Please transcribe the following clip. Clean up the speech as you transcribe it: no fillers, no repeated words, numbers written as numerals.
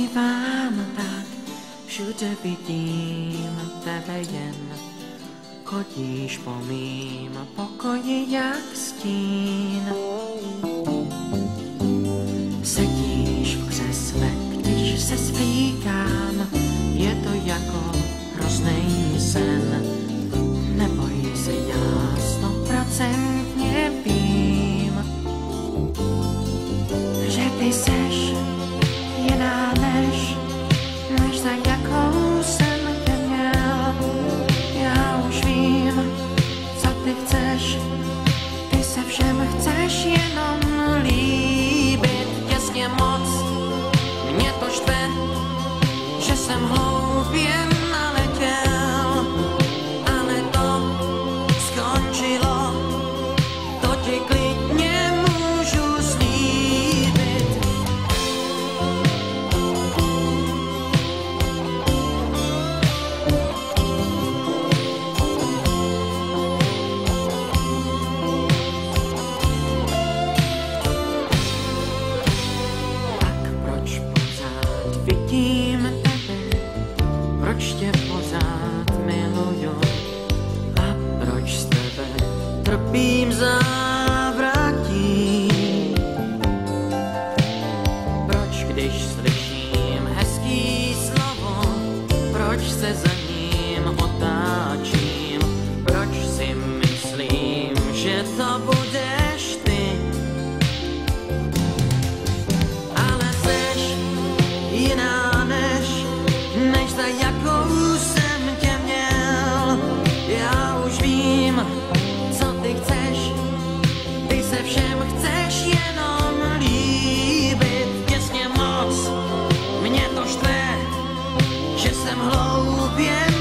dívám tak, všude vidím tebe jen. Chodíš po mým pokoji jak stín. Sedíš v křesle, když se svlíkám, je to jako hrozný sen. Neboj se, já 100% vím, že ty seš jiná než za jakou jsem tě měl. Já už vím, co ty chceš, ty se všem chceš jenom líbit. Těsně moc mě to štve, že jsem hloupě naletěl, ale to skončilo, to ti klidně můžu slíbit. Vidím tebe, proč tě pořád miluju a proč z tebe trpím závratí. Proč, když slyším hezký slovo, proč se za ním otáčím, proč si myslím, že to budeš ty. Jiná než za jakou jsem tě měl. Já už vím, co ty chceš, ty se všem chceš jenom líbit. Těsně moc mě to štve, že jsem hloupě